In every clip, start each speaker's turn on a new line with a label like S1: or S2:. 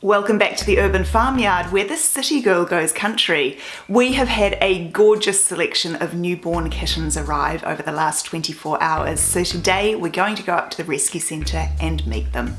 S1: Welcome back to the Urban Farmyard, where the city girl goes country. We have had a gorgeous selection of newborn kittens arrive over the last 24 hours, so today we're going to go up to the rescue centre and meet them.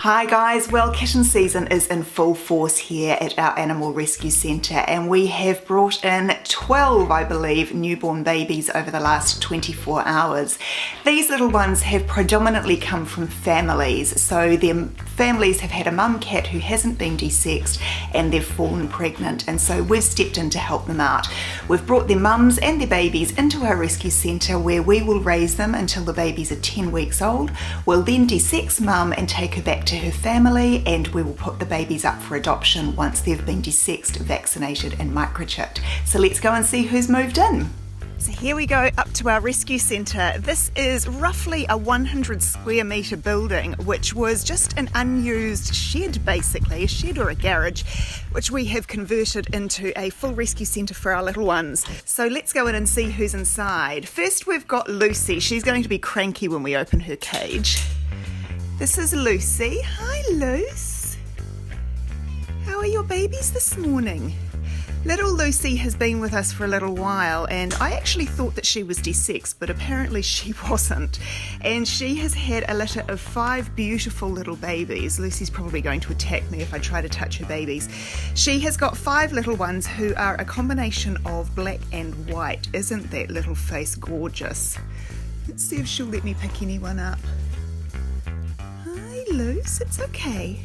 S1: Hi guys, well, kitten season is in full force here at our animal rescue centre, and we have brought in 12, I believe, newborn babies over the last 24 hours. These little ones have predominantly come from families, so their families have had a mum cat who hasn't been desexed and they've fallen pregnant, and so we've stepped in to help them out. We've brought their mums and their babies into our rescue centre, where we will raise them until the babies are 10 weeks old. We'll then desex mum and take her back to her family, and we will put the babies up for adoption once they've been desexed, vaccinated and microchipped. So let's go and see who's moved in. So here we go up to our rescue centre. This is roughly a 100 square metre building, which was just an unused shed, basically, a shed or a garage, which we have converted into a full rescue centre for our little ones. So let's go in and see who's inside. First we've got Lucy. She's going to be cranky when we open her cage. This is Lucy. Hi, Luce. How are your babies this morning? Little Lucy has been with us for a little while, and I actually thought that she was desexed, but apparently she wasn't. And she has had a litter of 5 beautiful little babies. Lucy's probably going to attack me if I try to touch her babies. She has got 5 little ones who are a combination of black and white. Isn't that little face gorgeous? Let's see if she'll let me pick anyone up. Luce, it's okay.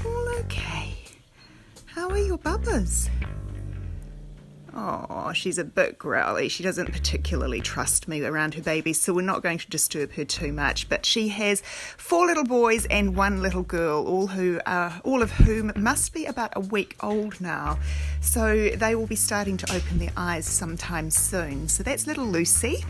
S1: All okay. How are your bubbas? Oh, she's a bit growly. She doesn't particularly trust me around her babies, so we're not going to disturb her too much. But she has 4 little boys and 1 little girl, all of whom must be about a week old now. So they will be starting to open their eyes sometime soon. So that's little Lucy.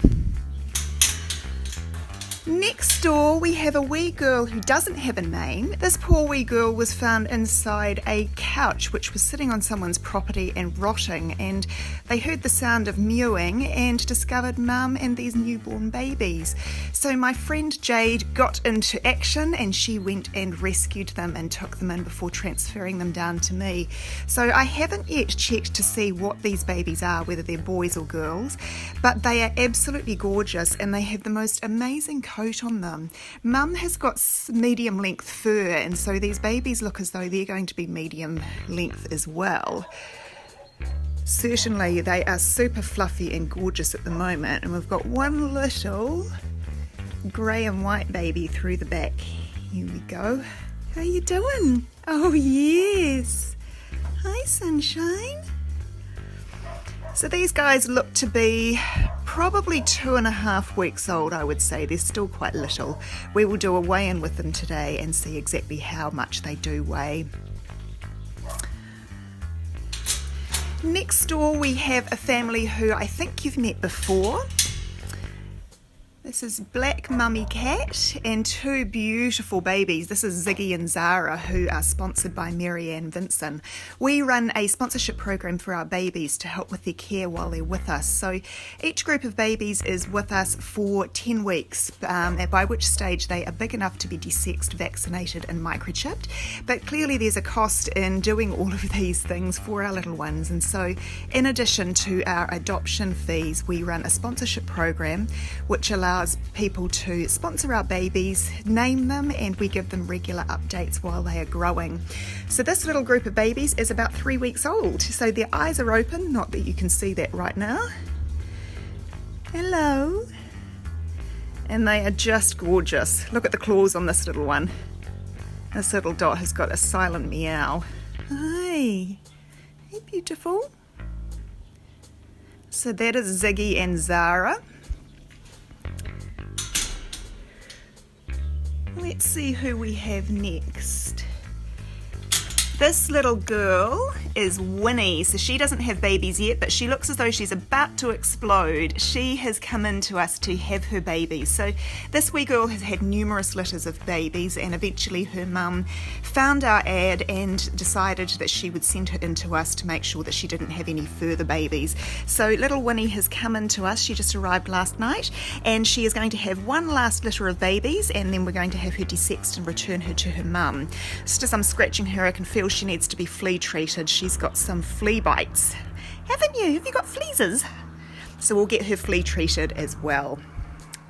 S1: Next door we have a wee girl who doesn't have a name. This poor wee girl was found inside a couch which was sitting on someone's property and rotting, and they heard the sound of mewing and discovered mum and these newborn babies. So my friend Jade got into action and she went and rescued them and took them in before transferring them down to me. So I haven't yet checked to see what these babies are, whether they're boys or girls, but they are absolutely gorgeous and they have the most amazing coat on them. Mum has got medium length fur, and so these babies look as though they're going to be medium length as well. Certainly they are super fluffy and gorgeous at the moment, and we've got one little grey and white baby through the back. Here we go. How you doing? Oh yes. Hi sunshine. So these guys look to be probably 2.5 weeks old, I would say. They're still quite little. We will do a weigh-in with them today and see exactly how much they do weigh. Next door we have a family who I think you've met before. This is Black Mummy Cat and 2 beautiful babies. This is Ziggy and Zara, who are sponsored by Marianne Vinson. We run a sponsorship program for our babies to help with their care while they're with us. So each group of babies is with us for 10 weeks, by which stage they are big enough to be desexed, vaccinated and microchipped. But clearly there's a cost in doing all of these things for our little ones. And so in addition to our adoption fees, we run a sponsorship program which allows people to sponsor our babies, name them, and we give them regular updates while they are growing. So this little group of babies is about 3 weeks old, so their eyes are open, not that you can see that right now. Hello. And they are just gorgeous. Look at the claws on this little one. This little dot has got a silent meow. Hi. Hey, beautiful. So that is Ziggy and Zara. Let's see who we have next. This little girl is Winnie, so she doesn't have babies yet, but she looks as though she's about to explode. She has come in to us to have her babies. So this wee girl has had numerous litters of babies, and eventually her mum found our ad and decided that she would send her in to us to make sure that she didn't have any further babies. So little Winnie has come in to us. She just arrived last night, and she is going to have one last litter of babies, and then we're going to have her desexed and return her to her mum. Just as I'm scratching her, I can feel she needs to be flea treated. She's got some flea bites. Haven't you? Have you got fleases? So we'll get her flea treated as well.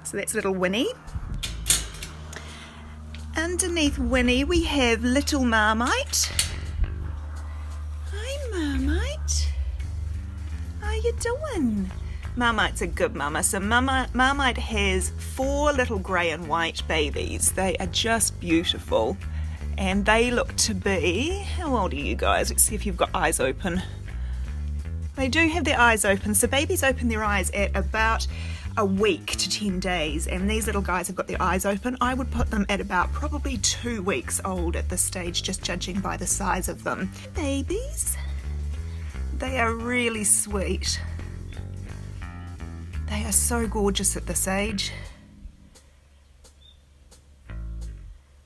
S1: So that's little Winnie. Underneath Winnie we have little Marmite. Hi Marmite. How you doing? Marmite's a good mama. So Marmite has 4 little grey and white babies. They are just beautiful. And they look to be, how old are you guys? Let's see if you've got eyes open. They do have their eyes open. So babies open their eyes at about a week to 10 days. And these little guys have got their eyes open. I would put them at about probably 2 weeks old at this stage, just judging by the size of them. Babies. They are really sweet. They are so gorgeous at this age.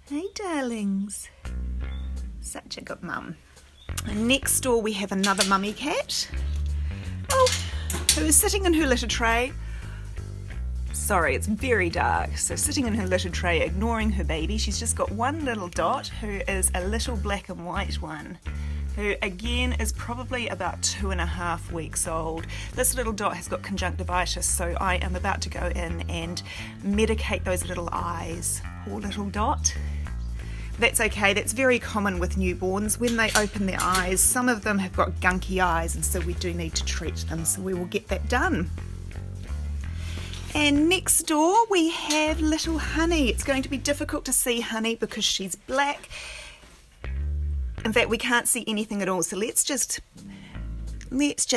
S1: Hey darlings, such a good mum. And next door we have another mummy cat, who is sitting in her litter tray. Sorry, it's very dark, so sitting in her litter tray ignoring her baby. She's just got one little dot who is a little black and white one, who again is probably about 2.5 weeks old. This little dot has got conjunctivitis, so I am about to go in and medicate those little eyes. Poor little dot. That's okay, that's very common with newborns. When they open their eyes, some of them have got gunky eyes, and so we do need to treat them, so we will get that done. And next door we have little Honey. It's going to be difficult to see Honey because she's black. In fact, we can't see anything at all, so let's just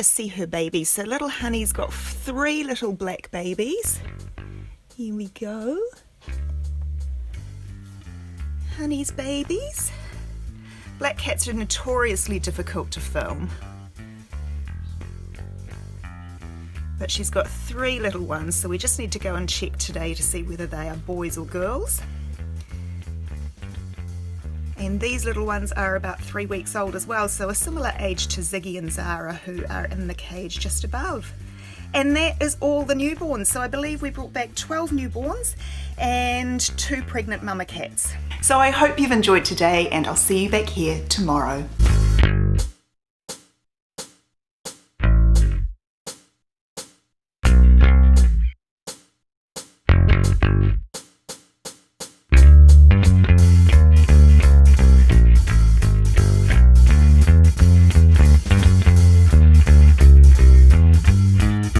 S1: see her babies. So little Honey's got 3 little black babies. Here we go. Honey's babies. Black cats are notoriously difficult to film. But she's got 3 little ones, so we just need to go and check today to see whether they are boys or girls. And these little ones are about 3 weeks old as well, so a similar age to Ziggy and Zara, who are in the cage just above. And that is all the newborns. So I believe we brought back 12 newborns and 2 pregnant mama cats. So I hope you've enjoyed today, and I'll see you back here tomorrow.